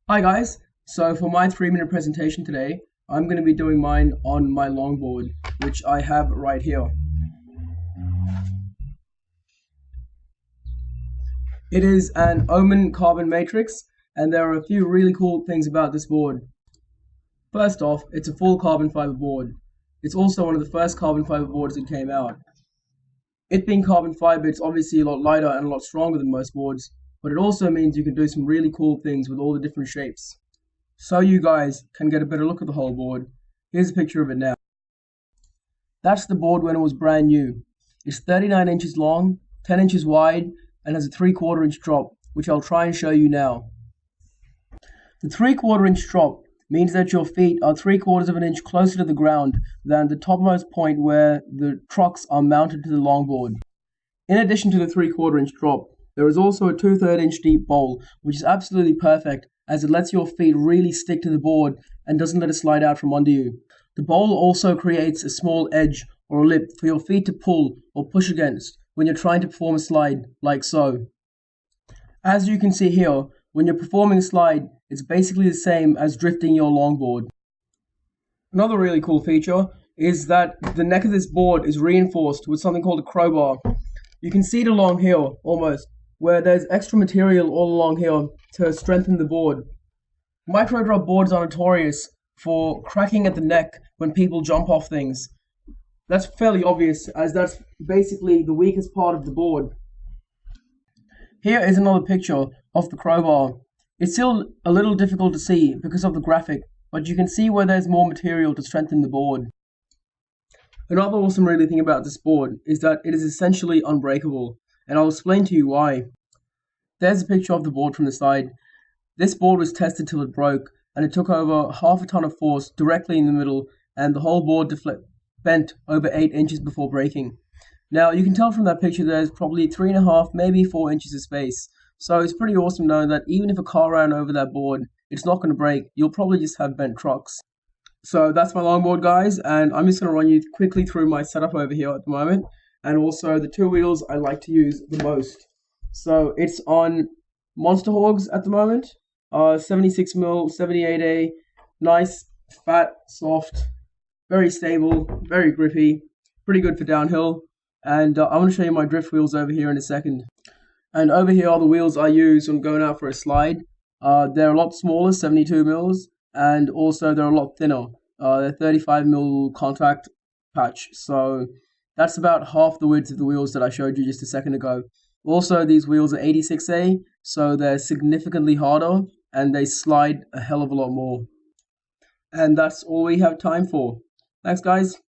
Hi guys, so for my 3-minute presentation today, I'm going to be doing mine on my longboard, which I have right here. It is an Omen carbon matrix, and there are a few really cool things about this board. First off, it's a full carbon fiber board. It's also one of the first carbon fiber boards that came out. It being carbon fiber, it's obviously a lot lighter and a lot stronger than most boards, but it also means you can do some really cool things with all the different shapes. So you guys can get a better look at the whole board. Here's a picture of it now. That's the board when it was brand new. It's 39 inches long, 10 inches wide, and has a 3/4 inch drop, which I'll try and show you now. The 3/4 inch drop means that your feet are 3/4 of an inch closer to the ground than the topmost point where the trucks are mounted to the longboard. In addition to the 3/4 inch drop, there is also a 2/3 inch deep bowl, which is absolutely perfect as it lets your feet really stick to the board and doesn't let it slide out from under you. The bowl also creates a small edge or a lip for your feet to pull or push against when you're trying to perform a slide, like so. As you can see here, when you're performing a slide, it's basically the same as drifting your longboard. Another really cool feature is that the neck of this board is reinforced with something called a crowbar. You can see it along here, almost, where there's extra material all along here to strengthen the board. Micro drop boards are notorious for cracking at the neck when people jump off things. That's fairly obvious, as that's basically the weakest part of the board. Here is another picture of the crowbar. It's still a little difficult to see because of the graphic, but you can see where there's more material to strengthen the board. Another awesome really thing about this board is that it is essentially unbreakable, and I'll explain to you why. There's a picture of the board from the side. This board was tested till it broke, and it took over half a ton of force directly in the middle, and the whole board bent over 8 inches before breaking. Now, you can tell from that picture there's probably 3.5, maybe 4 inches of space. So it's pretty awesome knowing that even if a car ran over that board, it's not going to break. You'll probably just have bent trucks. So that's my longboard, guys, and I'm just going to run you quickly through my setup over here at the moment, and also the two wheels I like to use the most. So it's on Monster Hogs at the moment, 76mm, 78A, nice, fat, soft, very stable, very grippy, pretty good for downhill. And I'm going to show you my drift wheels over here in a second. And over here are the wheels I use when going out for a slide. They're a lot smaller, 72mm, and also they're a lot thinner. They're 35mm contact patch, so that's about half the width of the wheels that I showed you just a second ago. Also, these wheels are 86A, so they're significantly harder, and they slide a hell of a lot more. And that's all we have time for. Thanks, guys.